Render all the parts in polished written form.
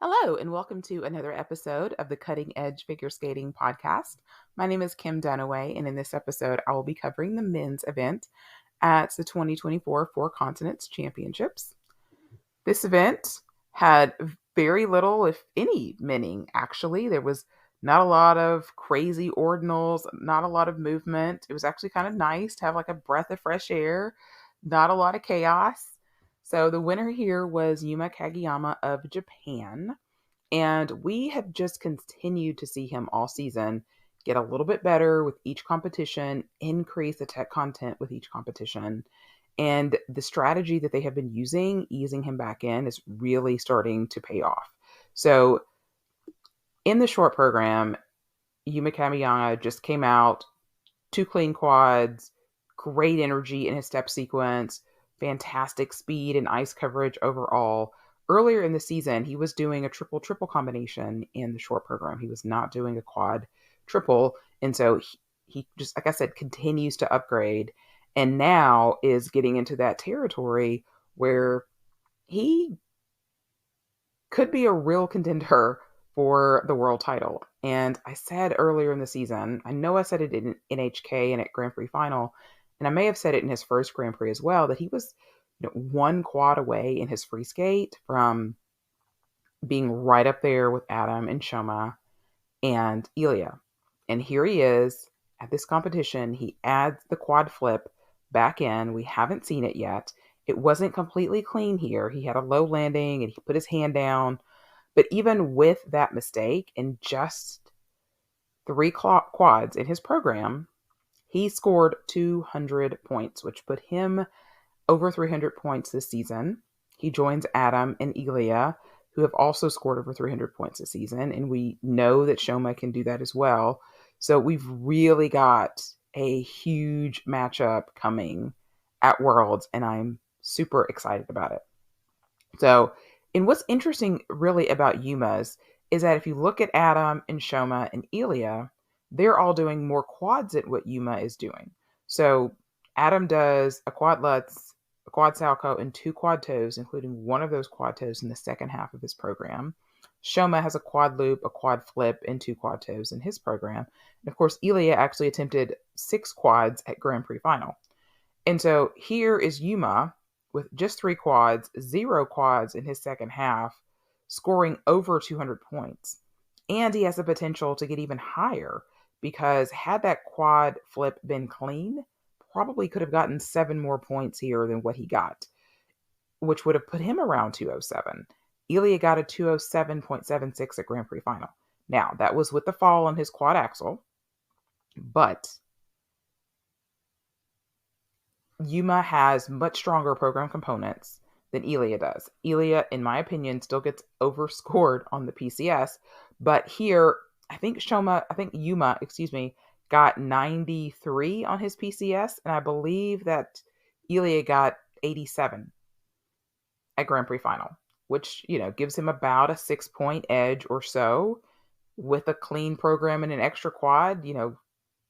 Hello, and welcome to another episode of the Cutting Edge Figure Skating Podcast. My name is Kim Dunaway, and in this episode, I will be covering the men's event at the 2024 Four Continents Championships. This event had very little, if any, menning, actually. There was not a lot of crazy ordinals, not a lot of movement. It was actually kind of nice to have like a breath of fresh air, not a lot of chaos. So the winner here was Yuma Kageyama of Japan. And we have just continued to see him all season get a little bit better with each competition, increase the tech content with each competition. And the strategy that they have been using, easing him back in, is really starting to pay off. So in the short program, Yuma Kamiyama just came out, two clean quads, great energy in his step sequence, fantastic speed and ice coverage overall. Earlier in the season, he was doing a triple triple combination in the short program. He was not doing a quad triple. And so he just, like I said, continues to upgrade and now is getting into that territory where he could be a real contender for the world title. And I said earlier in the season, I know I said it in NHK and at Grand Prix final, and I may have said it in his first Grand Prix as well, that he was one quad away in his free skate from being right up there with Adam and Shoma and Ilya. And here he is at this competition. He adds the quad flip back in. We haven't seen it yet. It wasn't completely clean here. He had a low landing and he put his hand down. But even with that mistake and just three quads in his program, he scored 200 points, which put him over 300 points this season. He joins Adam and Ilya, who have also scored over 300 points this season. And we know that Shoma can do that as well. So we've really got a huge matchup coming at Worlds, and I'm super excited about it. So, and what's interesting really about Yuma's is that if you look at Adam and Shoma and Ilya, they're all doing more quads at what Yuma is doing. So Adam does a quad lutz, a quad salchow, and two quad toes, including one of those quad toes in the second half of his program. Shoma has a quad loop, a quad flip, and two quad toes in his program. And of course, Ilya actually attempted 6 quads at Grand Prix final. And so here is Yuma with just 3 quads, 0 quads in his second half, scoring over 200 points. And he has the potential to get even higher because had that quad flip been clean, probably could have gotten 7 more points here than what he got, which would have put him around 207. Ilya got a 207.76 at Grand Prix final. Now, that was with the fall on his quad axle, but Yuma has much stronger program components than Ilya does. Ilya, in my opinion, still gets overscored on the PCS, but here, I think Yuma, got 93 on his PCS, and I believe that Ilya got 87 at Grand Prix final, which, gives him about a 6-point edge or so. With a clean program and an extra quad,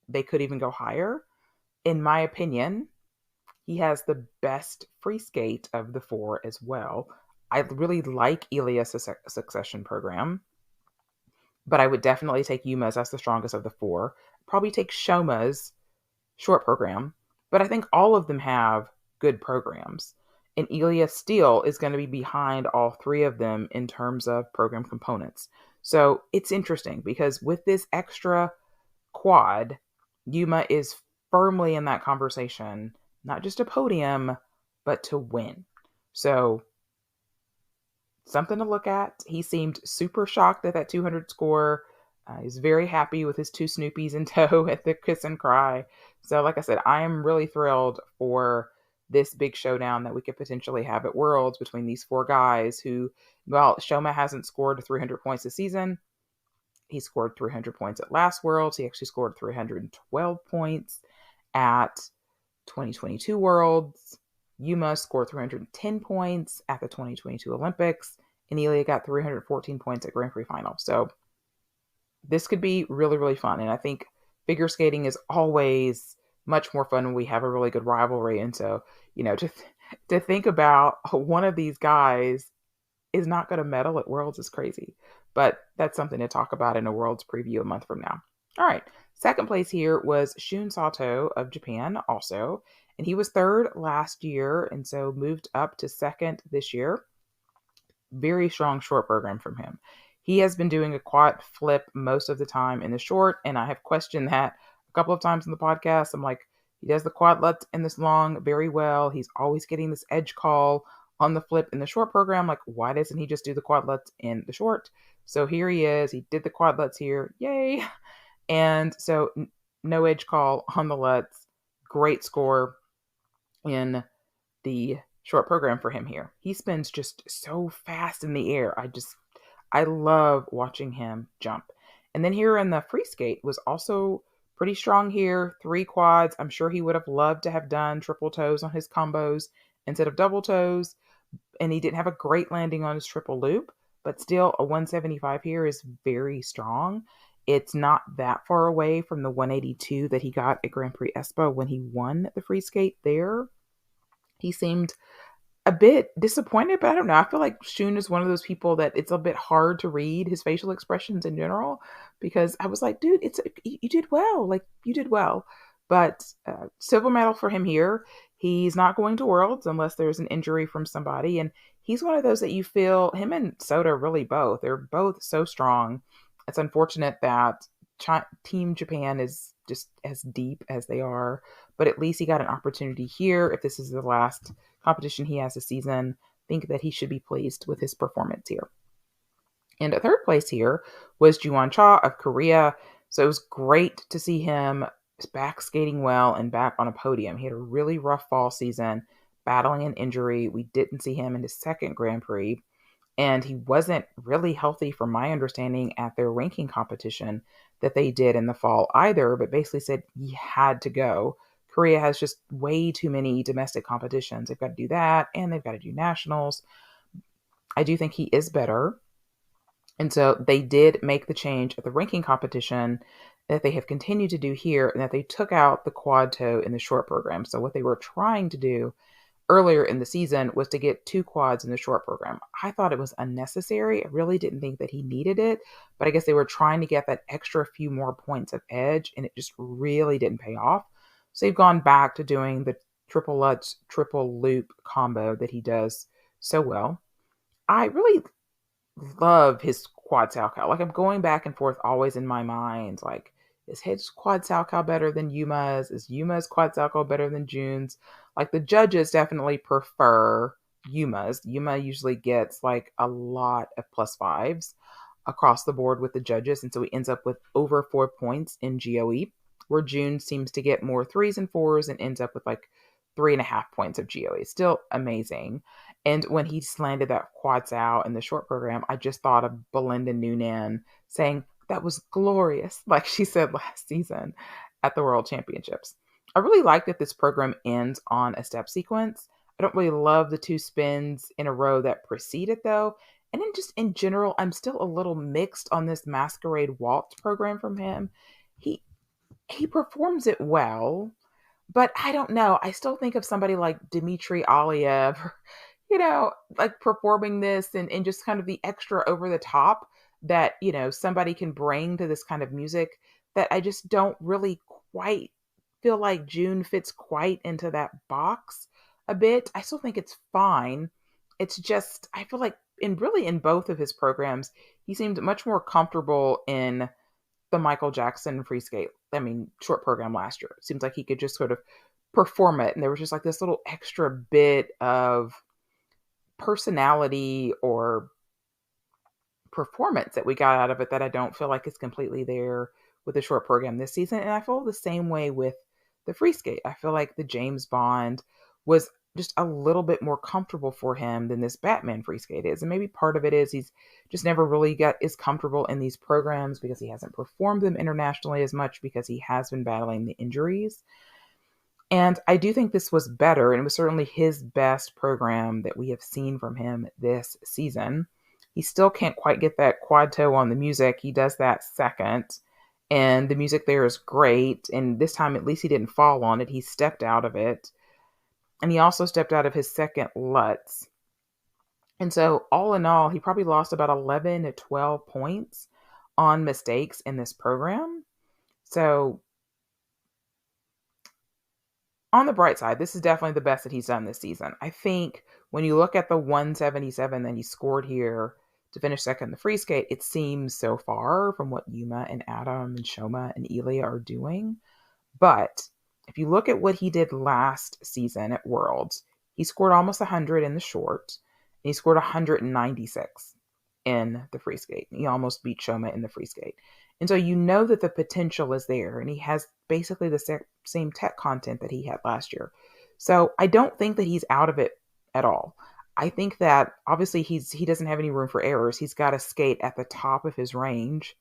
they could even go higher. In my opinion, he has the best free skate of the 4 as well. I really like Ilya's succession program, but I would definitely take Yuma's as the strongest of the 4. Probably take Shoma's short program, but I think all of them have good programs. And Ilya still is going to be behind all 3 of them in terms of program components. So it's interesting because with this extra quad, Yuma is firmly in that conversation, not just a podium, but to win. So something to look at. He seemed super shocked at that 200 score. He's very happy with his 2 Snoopies in tow at the kiss and cry. So like I said, I am really thrilled for this big showdown that we could potentially have at Worlds between these 4 guys who, well, Shoma hasn't scored 300 points this season. He scored 300 points at last Worlds. He actually scored 312 points at 2022 Worlds. Yuma scored 310 points at the 2022 Olympics, and Ilya got 314 points at Grand Prix final. So this could be really, really fun. And I think figure skating is always much more fun when we have a really good rivalry. And so, to think about one of these guys is not going to medal at Worlds is crazy. But that's something to talk about in a Worlds preview a month from now. All right. Second place here was Shun Sato of Japan also. And he was third last year and so moved up to second this year. Very strong short program from him. He has been doing a quad flip most of the time in the short, and I have questioned that a couple of times in the podcast. I'm like, he does the quad lutz in this long very well. He's always getting this edge call on the flip in the short program. Like, why doesn't he just do the quad lutz in the short? So here he is. He did the quad lutz here. Yay. And so no edge call on the lutz. Great score in the short program for him here. He spins just so fast in the air. I love watching him jump. And then here in the free skate was also pretty strong here. 3 quads. I'm sure he would have loved to have done triple toes on his combos instead of double toes. And he didn't have a great landing on his triple loop, but still a 175 here is very strong. It's not that far away from the 182 that he got at Grand Prix Espa when he won the free skate there. He seemed a bit disappointed, but I don't know. I feel like Shun is one of those people that it's a bit hard to read his facial expressions in general, because I was like, dude, you did well. Like, you did well. But silver medal for him here. He's not going to Worlds unless there's an injury from somebody. And he's one of those that you feel, him and Soda really both. They're both so strong. It's unfortunate that Team Japan is just as deep as they are, but at least he got an opportunity here. If this is the last competition he has this season, I think that he should be pleased with his performance here. And a third place here was Juwon Cha of Korea. So it was great to see him back skating well and back on a podium. He had a really rough fall season, battling an injury. We didn't see him in his second Grand Prix. And he wasn't really healthy, from my understanding, at their ranking competition that they did in the fall either, but basically said he had to go. Korea has just way too many domestic competitions. They've got to do that, and they've got to do nationals. I do think he is better. And so they did make the change at the ranking competition that they have continued to do here, and that they took out the quad toe in the short program. So what they were trying to do earlier in the season was to get 2 quads in the short program. I thought it was unnecessary. I really didn't think that he needed it, but I guess they were trying to get that extra few more points of edge, and it just really didn't pay off. So they've gone back to doing the triple lutz, triple loop combo that he does so well. I really love his quad Salchow. Like, I'm going back and forth always in my mind. Like, is his quad Salchow better than Yuma's? Is Yuma's quad Salchow better than June's? Like, the judges definitely prefer Yuma's. Yuma usually gets like a lot of +5s across the board with the judges. And so he ends up with over 4 points in GOE, where June seems to get more 3s and 4s and ends up with like 3.5 points of GOE. Still amazing. And when he landed that quads out in the short program, I just thought of Belinda Noonan saying, that was glorious, like she said last season at the World Championships. I really like that this program ends on a step sequence. I don't really love the 2 spins in a row that precede it, though. And then just in general, I'm still a little mixed on this Masquerade Waltz program from him. He performs it well, but I don't know. I still think of somebody like Dmitry Aliev, like performing this and just kind of the extra over the top that, somebody can bring to this kind of music, that I just don't really quite feel like June fits quite into that box a bit. I still think it's fine. It's just, I feel like in both of his programs, he seemed much more comfortable in the Michael Jackson short program last year. It seems like he could just sort of perform it. And there was just like this little extra bit of personality or performance that we got out of it that I don't feel like is completely there with the short program this season. And I feel the same way with the free skate. I feel like the James Bond was just a little bit more comfortable for him than this Batman free skate is. And maybe part of it is he's just never really is comfortable in these programs because he hasn't performed them internationally as much because he has been battling the injuries. And I do think this was better, and it was certainly his best program that we have seen from him this season. He still can't quite get that quad toe on the music. He does that second, and the music there is great. And this time, at least he didn't fall on it. He stepped out of it. And he also stepped out of his second Lutz. And so, all in all, he probably lost about 11 to 12 points on mistakes in this program. So, on the bright side, this is definitely the best that he's done this season. I think when you look at the 177 that he scored here to finish second in the free skate, it seems so far from what Yuma and Adam and Shoma and Elia are doing. But if you look at what he did last season at Worlds, he scored almost 100 in the short, and he scored 196 in the free skate. He almost beat Shoma in the free skate. And so you know that the potential is there, and he has basically the same tech content that he had last year. So I don't think that he's out of it at all. I think that obviously he doesn't have any room for errors. He's got to skate at the top of his range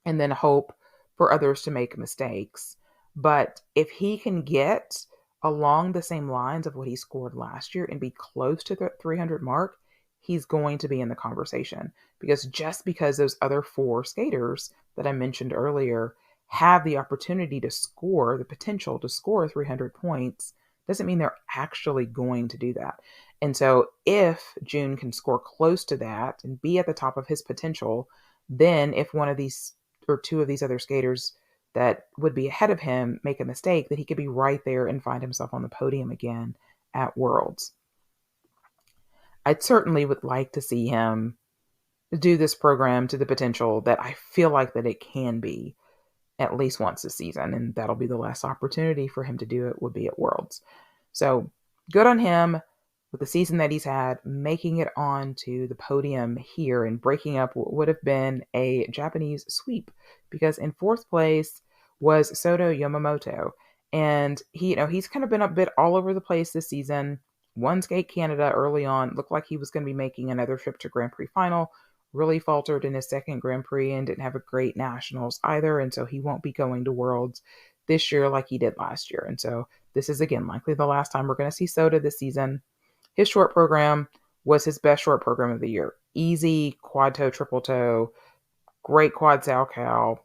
and then hope for others to make mistakes. But if he can get along the same lines of what he scored last year and be close to the 300 mark, he's going to be in the conversation. Because just because those other four skaters that I mentioned earlier have the opportunity to score, the potential to score 300 points, doesn't mean they're actually going to do that. And so if June can score close to that and be at the top of his potential, then if one of these or two of these other skaters that would be ahead of him make a mistake, that he could be right there and find himself on the podium again at Worlds. I certainly would like to see him do this program to the potential that I feel like that it can be at least once this season, and that'll be the last opportunity for him to do it would be at Worlds. So good on him with the season that he's had, making it onto the podium here and breaking up what would have been a Japanese sweep, because in fourth place was Sota Yamamoto. And he's kind of been a bit all over the place this season. Won Skate Canada early on, looked like he was going to be making another trip to Grand Prix final, really faltered in his second Grand Prix and didn't have a great nationals either. And so he won't be going to Worlds this year like he did last year. And so this is, again, likely the last time we're going to see Sota this season. His short program was his best short program of the year. Easy quad toe, triple toe, great quad Salchow.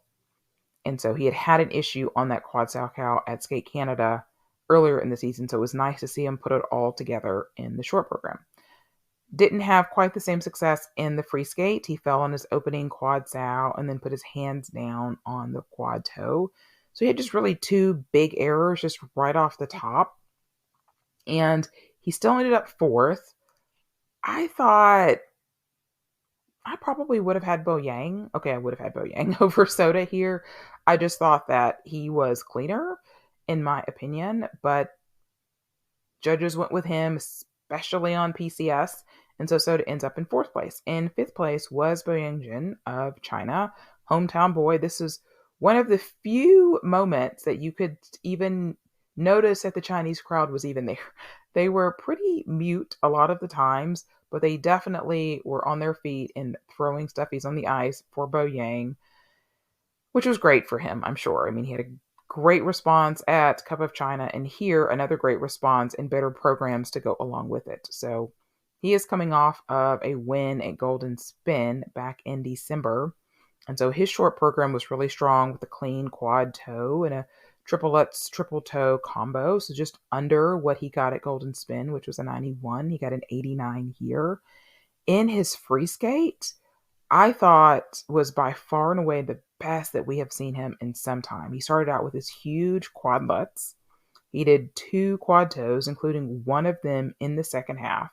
And so he had an issue on that quad Salchow at Skate Canada earlier in the season. So it was nice to see him put it all together in the short program. Didn't have quite the same success in the free skate. He fell on his opening quad Sal and then put his hands down on the quad toe. So he had just really two big errors just right off the top. And he still ended up fourth. I thought I probably would have had Bo Yang. Okay, I would have had Bo Yang over Sota here. I just thought that he was cleaner, in my opinion. But judges went with him, especially on PCS. And so Sota ends up in fourth place. In fifth place was Bo Yangjin of China, hometown boy. This is one of the few moments that you could even notice that the Chinese crowd was even there. They were pretty mute a lot of the times, but they definitely were on their feet and throwing stuffies on the ice for Bo Yang, which was great for him, I'm sure. I mean, he had a great response at Cup of China, and here another great response and better programs to go along with it. So he is coming off of a win at Golden Spin back in December. And so his short program was really strong with a clean quad toe and a triple Lutz triple toe combo. So just under what he got at Golden Spin, which was a 91. He got an 89 here. In his free skate, I thought was by far and away the best that we have seen him in some time. He started out with his huge quad Lutz. He did two quad toes, including one of them in the second half.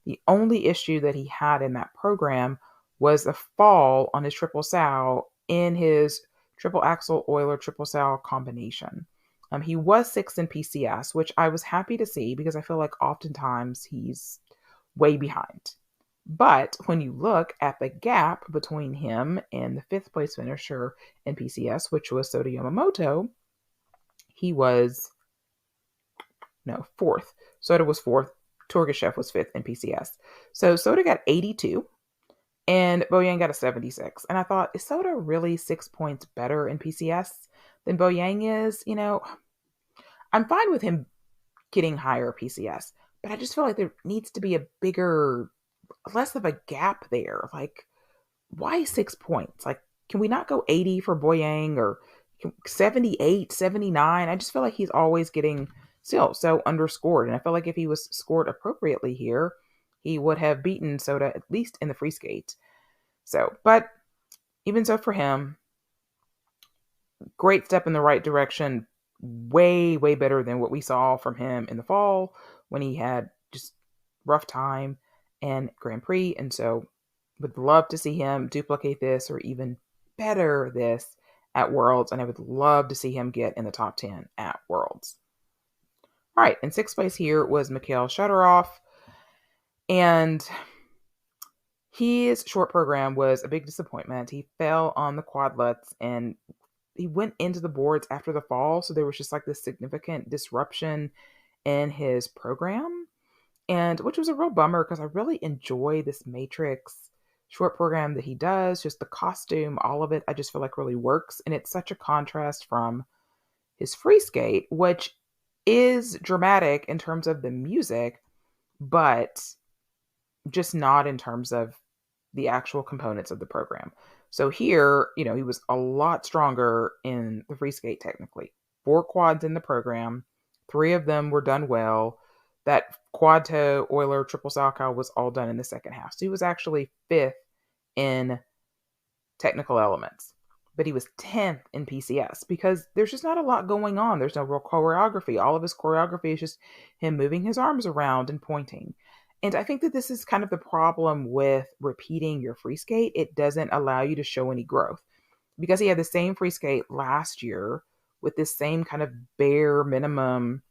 The only issue that he had in that program was a fall on his triple sow in his triple axel Euler triple sow combination. He was sixth in PCS, which I was happy to see because I feel like oftentimes he's way behind. But when you look at the gap between him and the fifth place finisher in PCS, which was Sota Yamamoto, he was fourth. Sota was fourth. Torgashev was fifth in PCS. So Sota got 82 and Bo Yang got a 76. And I thought, is Sota really 6 points better in PCS than Bo Yang is? I'm fine with him getting higher PCS, but I just feel like there needs to be a bigger, less of a gap there. Like, why 6 points? Like, can we not go 80 for Bo Yang or 78, 79? I just feel like he's always getting still so underscored. And I feel like if he was scored appropriately here, he would have beaten Soda at least in the free skate. So, but even so for him, great step in the right direction. Way, way better than what we saw from him in the fall when he had just rough time in Grand Prix. And so would love to see him duplicate this or even better this at Worlds. And I would love to see him get in the top 10 at Worlds. All right, in sixth place here was Mikhail Shudoroff. And his short program was a big disappointment. He fell on the quadlets and he went into the boards after the fall. So there was just like this significant disruption in his program, and which was a real bummer because I really enjoy this Matrix short program that he does. Just the costume, all of it, I just feel like really works. And it's such a contrast from his free skate, which is dramatic in terms of the music, but just not in terms of the actual components of the program. So here, he was a lot stronger in the free skate technically. 4 quads in the program, 3 of them were done well. That quad toe, Euler, triple Salchow was all done in the second half. So he was actually 5th in technical elements, but he was 10th in PCS because there's just not a lot going on. There's no real choreography. All of his choreography is just him moving his arms around and pointing. And I think that this is kind of the problem with repeating your free skate. It doesn't allow you to show any growth because he had the same free skate last year with this same kind of bare minimum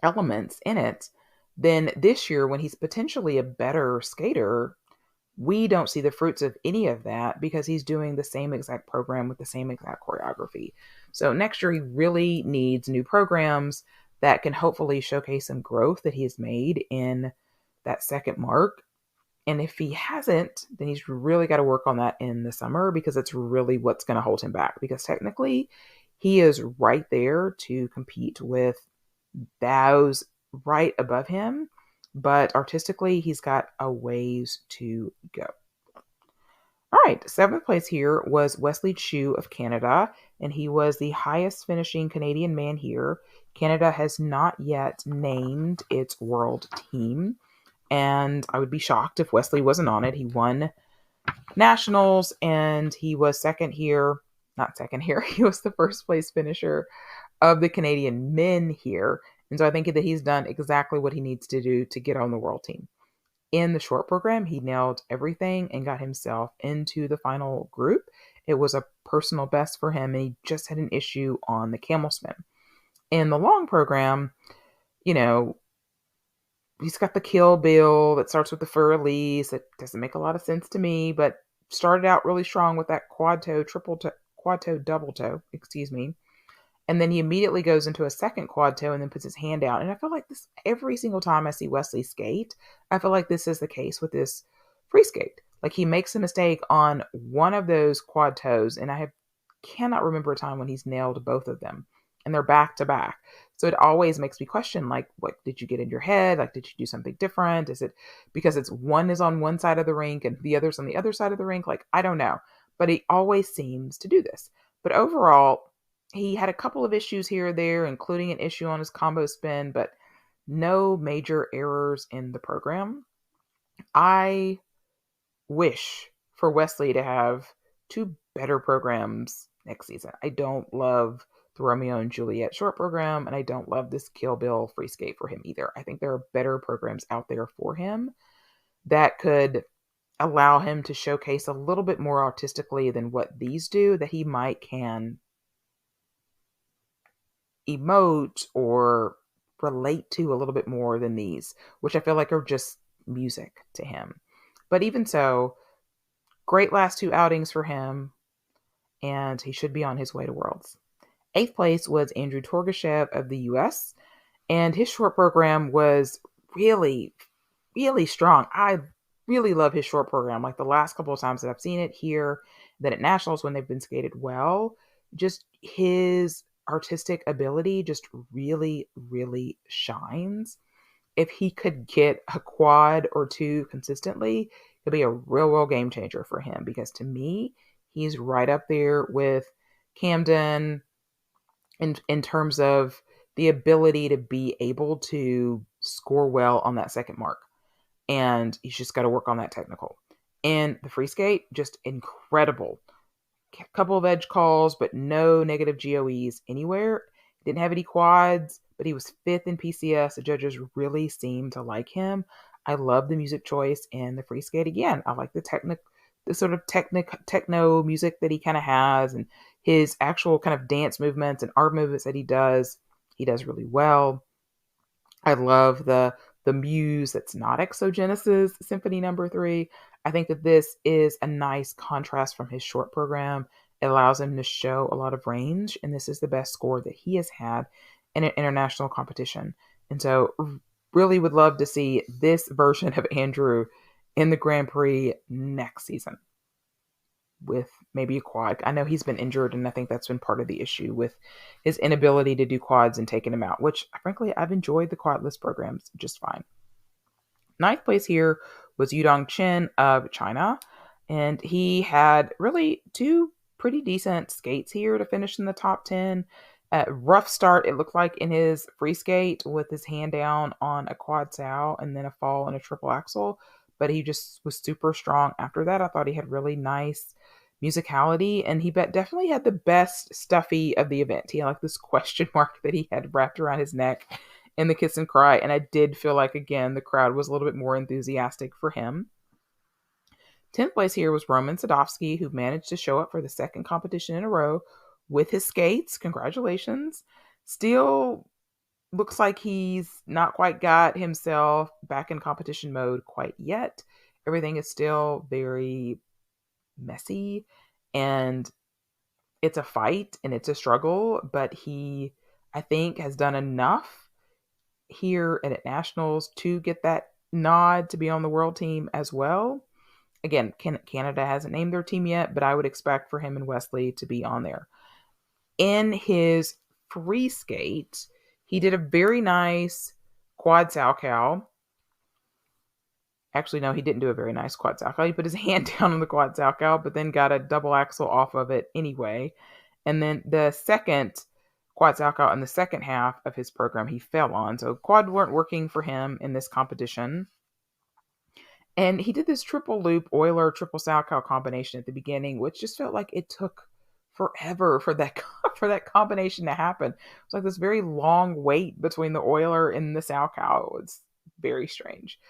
elements in it. Then this year, when he's potentially a better skater, we don't see the fruits of any of that because he's doing the same exact program with the same exact choreography. So next year, he really needs new programs that can hopefully showcase some growth that he has made in that second mark. And if he hasn't, then he's really got to work on that in the summer because it's really what's going to hold him back. Because technically, he is right there to compete with those right above him. But artistically, he's got a ways to go. All right, 7th place here was Wesley Chu of Canada, and he was the highest finishing Canadian man here. Canada has not yet named its world team, and I would be shocked if Wesley wasn't on it. He won nationals, and he was second here. Not second here. He was the first place finisher of the Canadian men here. And so I think that he's done exactly what he needs to do to get on the world team. In the short program, he nailed everything and got himself into the final group. It was a personal best for him, and he just had an issue on the camel spin. In the long program, he's got the Kill Bill that starts with the fur release. It doesn't make a lot of sense to me, but started out really strong with that quad toe, double toe, And then he immediately goes into a second quad toe and then puts his hand out. And I feel like this every single time I see Wesley skate, I feel like this is the case with this free skate. Like he makes a mistake on one of those quad toes, and cannot remember a time when he's nailed both of them. And they're back to back. So it always makes me question, like, what did you get in your head? Like, did you do something different? Is it because one is on one side of the rink and the other's on the other side of the rink? Like, I don't know. But he always seems to do this. But overall, he had a couple of issues here or there, including an issue on his combo spin, but no major errors in the program. I wish for Wesley to have 2 better programs next season. I don't love the Romeo and Juliet short program, and I don't love this Kill Bill free skate for him either. I think there are better programs out there for him that could allow him to showcase a little bit more artistically than what these do, that he can emote or relate to a little bit more than these, which I feel like are just music to him. But even so, great last 2 outings for him, and he should be on his way to Worlds. 8th place was Andrew Torgashev of the US, and his short program was really, really strong. I really love his short program. Like the last couple of times that I've seen it here, then at Nationals when they've been skated well, just his artistic ability just really, really shines. If he could get a quad or 2 consistently, it could be a real, real game changer for him because to me, he's right up there with Camden in terms of the ability to be able to score well on that second mark. and he's just got to work on that technical. And the free skate, just incredible. A couple of edge calls, but no negative GOEs anywhere. Didn't have any quads, but he was fifth in PCS. The judges really seemed to like him. I love the music choice in the free skate. Again, I like the sort of techno music that he kind of has, and his actual kind of dance movements and arm movements that he does. He does really well. I love the muse that's not Exogenesis Symphony Number 3. I think that this is a nice contrast from his short program. It allows him to show a lot of range, and this is the best score that he has had in an international competition. And so, really would love to see this version of Andrew in the Grand Prix next season with maybe a quad. I know he's been injured, and I think that's been part of the issue with his inability to do quads and taking him out, which frankly, I've enjoyed the quadless programs just fine. Ninth place here was Yudong Chen of China, and he had really two pretty decent skates here to finish in the top 10. Rough start, it looked like, in his free skate with his hand down on a quad sow and then a fall and a triple axel, but he just was super strong after that. I thought he had really nice musicality, and he definitely had the best stuffy of the event. He had like this question mark that he had wrapped around his neck in the kiss and cry, and I did feel like, again, the crowd was a little bit more enthusiastic for him. 10th place here was Roman Sadovsky, who managed to show up for the second competition in a row with his skates. Congratulations. Still looks like he's not quite got himself back in competition mode quite yet. Everything is still very messy, and it's a fight and it's a struggle, but he, I think, has done enough here and at nationals to get that nod to be on the world team as well. Again, Canada hasn't named their team yet, but I would expect for him and Wesley to be on there. In his free skate, he did a very nice quad salchow. Actually, no, he didn't do a very nice quad salchow. He put his hand down on the quad salchow, but then got a double axel off of it anyway. And then the second quad salchow in the second half of his program, he fell on. So quad weren't working for him in this competition. And he did this triple loop Euler triple salchow combination at the beginning, which just felt like it took forever for that for that combination to happen. It's like this very long wait between the Euler and the salchow. It's very strange.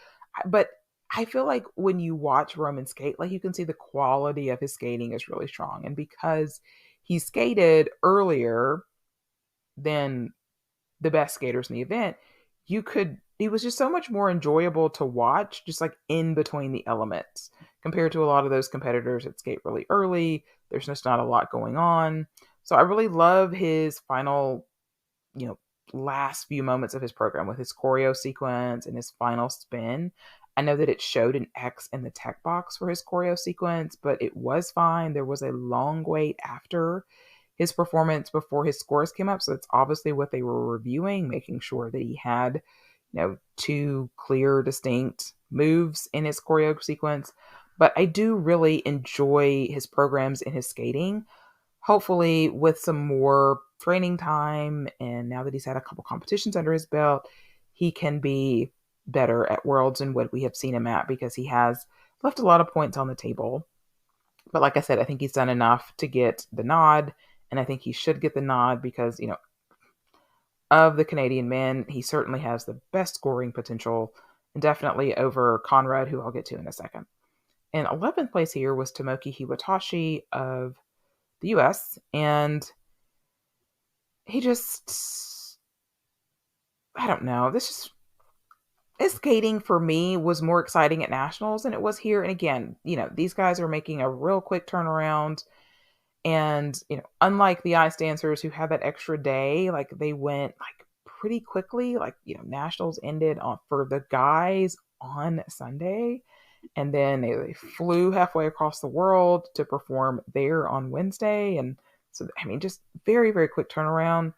But I feel like when you watch Roman skate, like, you can see the quality of his skating is really strong. And because he skated earlier than the best skaters in the event, it was just so much more enjoyable to watch, just like in between the elements, compared to a lot of those competitors that skate really early. There's just not a lot going on. So I really love his final, last few moments of his program with his choreo sequence and his final spin. I know that it showed an X in the tech box for his choreo sequence, but it was fine. There was a long wait after his performance before his scores came up. So it's obviously what they were reviewing, making sure that he had, two clear, distinct moves in his choreo sequence. But I do really enjoy his programs in his skating. Hopefully, with some more training time, and now that he's had a couple competitions under his belt, he can be better at Worlds and what we have seen him at, because he has left a lot of points on the table. But like I said, I think he's done enough to get the nod, and I think he should get the nod because, of the Canadian men, he certainly has the best scoring potential, and definitely over Conrad, who I'll get to in a second. In 11th place here was Tomoki Hiwatashi of the US, and he just, I don't know, his skating for me was more exciting at nationals than it was here. And again, these guys are making a real quick turnaround. And, unlike the ice dancers who had that extra day, like, they went like pretty quickly, like, nationals ended for the guys on Sunday. And then they flew halfway across the world to perform there on Wednesday. And so, I mean, just very, very quick turnaround.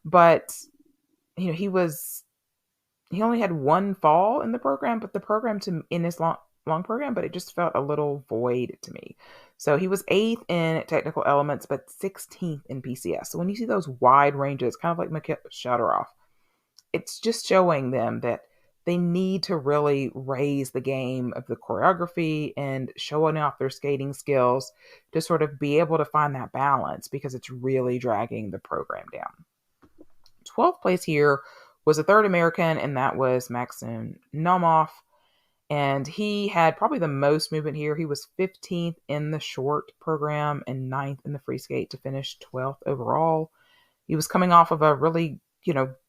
But, he only had one fall in the program, but the program in his long program, but it just felt a little void to me. So he was 8th in technical elements, but 16th in PCS. So when you see those wide ranges, kind of like Mikhail Shadorov, it's just showing them that they need to really raise the game of the choreography and showing off their skating skills to sort of be able to find that balance because it's really dragging the program down. 12th place here was a third American, and that was Maxim Nomov. And he had probably the most movement here. He was 15th in the short program and 9th in the free skate to finish 12th overall. He was coming off of a really,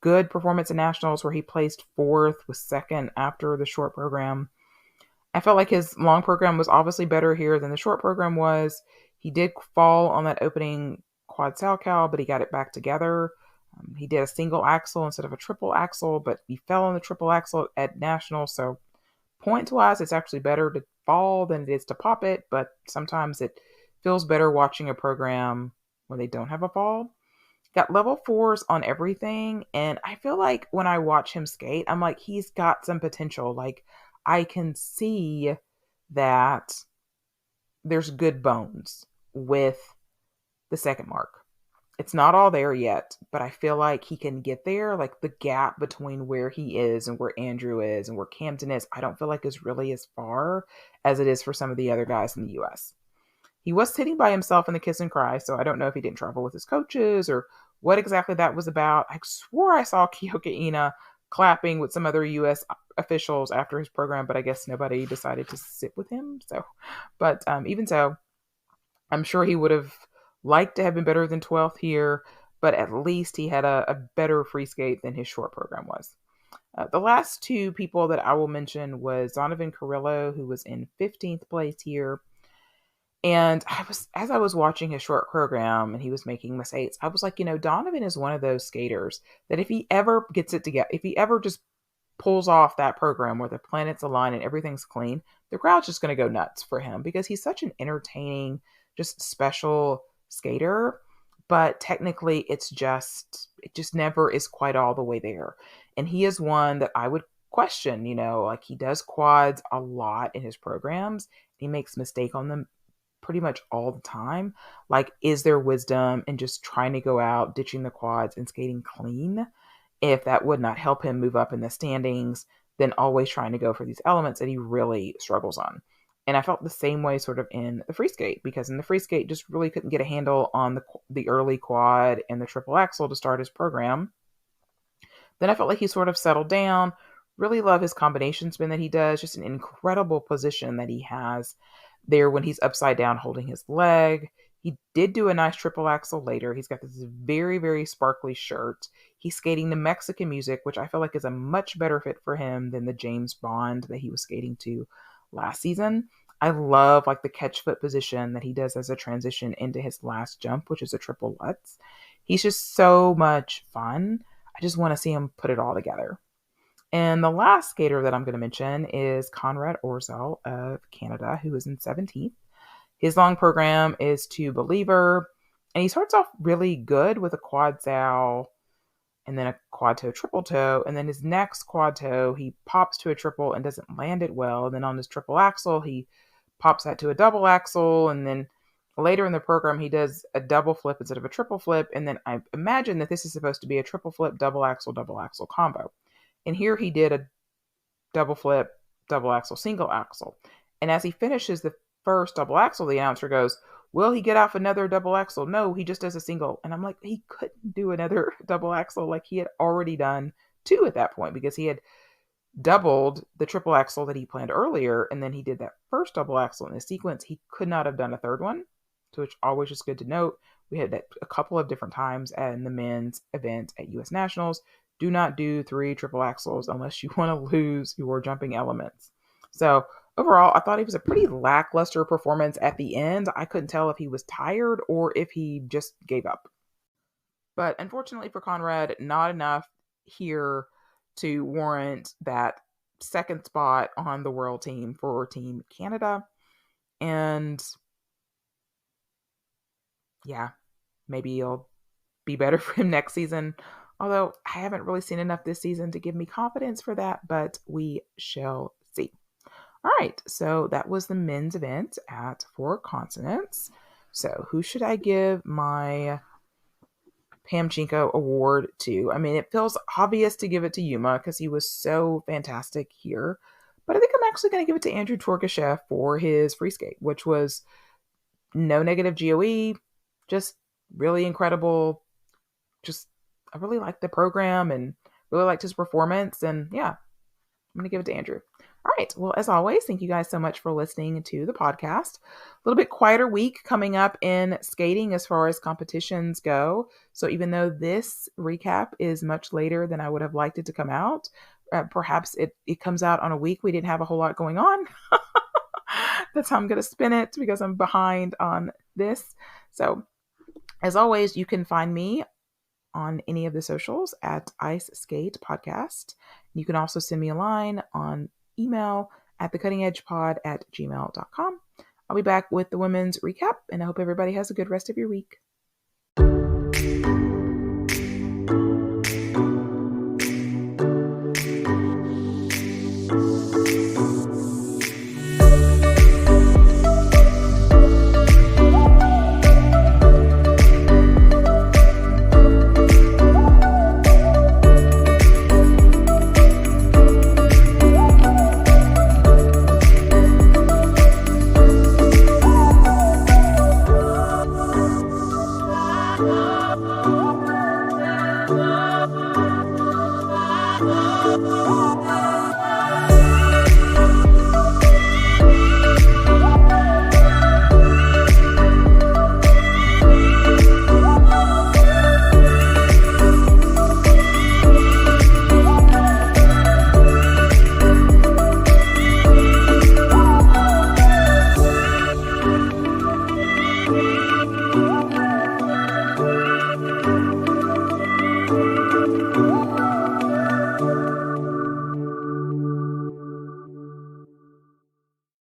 good performance in nationals where he placed 4th, was second after the short program. I felt like his long program was obviously better here than the short program was. He did fall on that opening quad salchow, but he got it back together. He did a single axle instead of a triple axle, but he fell on the triple axle at nationals. So points wise, it's actually better to fall than it is to pop it, but sometimes it feels better watching a program when they don't have a fall. Got level 4s on everything, and I feel like when I watch him skate, I'm like, he's got some potential. Like, I can see that there's good bones with the second mark. It's not all there yet, but I feel like he can get there. Like, the gap between where he is and where Andrew is and where Camden is, I don't feel like is really as far as it is for some of the other guys in the US. He was sitting by himself in the kiss and cry, so I don't know if he didn't travel with his coaches or what exactly that was about. I swore I saw Kyoka Ina clapping with some other U.S. officials after his program, but I guess nobody decided to sit with him. But even so, I'm sure he would have liked to have been better than 12th here, but at least he had a better free skate than his short program was. The last two people that I will mention was Donovan Carrillo, who was in 15th place here. And as I was watching his short program and he was making mistakes, I was like, Donovan is one of those skaters that if he ever gets it together, if he ever just pulls off that program where the planets align and everything's clean, the crowd's just going to go nuts for him because he's such an entertaining, just special skater. But technically, it just never is quite all the way there. And he is one that I would question, like he does quads a lot in his programs. He makes mistake on them pretty much all the time. Like, is there wisdom in just trying to go out, ditching the quads and skating clean? If that would not help him move up in the standings, then always trying to go for these elements that he really struggles on. And I felt the same way sort of in the free skate, because in the free skate just really couldn't get a handle on the early quad and the triple axle to start his program. Then I felt like he sort of settled down. Really love his combination spin that he does. Just an incredible position that he has there when he's upside down holding his leg. He did do a nice triple axle later. He's got this very, very sparkly shirt. He's skating the Mexican music, which I feel like is a much better fit for him than the James Bond that he was skating to last season. I love like the catch foot position that he does as a transition into his last jump, which is a triple Lutz. He's just so much fun. I just want to see him put it all together. And the last skater that I'm going to mention is Conrad Orzel of Canada, who is in 17th. His long program is to Believer, and he starts off really good with a quad sow and then a quad toe, triple toe. And then his next quad toe, he pops to a triple and doesn't land it well. And then on his triple axle, he pops that to a double axle. And then later in the program, he does a double flip instead of a triple flip. And then I imagine that this is supposed to be a triple flip, double axle combo. And here he did a double flip, double axle, single axle. And as he finishes the first double axle, the announcer goes, "Will he get off another double axle?" No, he just does a single. And I'm like, he couldn't do another double axle. Like, he had already done 2 at that point because he had doubled the triple axle that he planned earlier. And then he did that first double axle in the sequence. He could not have done a third one, so which always is good to note. We had that a couple of different times in the men's event at US Nationals. Do not do 3 triple axles unless you want to lose your jumping elements. So overall, I thought he was a pretty lackluster performance at the end. I couldn't tell if he was tired or if he just gave up. But unfortunately for Conrad, not enough here to warrant that second spot on the world team for Team Canada. And yeah, maybe he'll be better for him next season. Although I haven't really seen enough this season to give me confidence for that, but we shall see. All right, so that was the men's event at 4 continents. So who should I give my Pamchenko Award to. I mean, it feels obvious to give it to Yuma because he was so fantastic here. But I think I'm actually going to give it to Andrew Torgashev for his free skate, which was no negative GOE, just really incredible. Just, I really liked the program and really liked his performance. And yeah, I'm going to give it to Andrew. All right. Well, as always, thank you guys so much for listening to the podcast. A little bit quieter week coming up in skating as far as competitions go. So even though this recap is much later than I would have liked it to come out, perhaps it comes out on a week we didn't have a whole lot going on. That's how I'm going to spin it because I'm behind on this. So as always, you can find me on any of the socials at Ice Skate Podcast. You can also send me a line on email at thecuttingedgepod@gmail.com. I'll be back with the women's recap, and I hope everybody has a good rest of your week. Oh,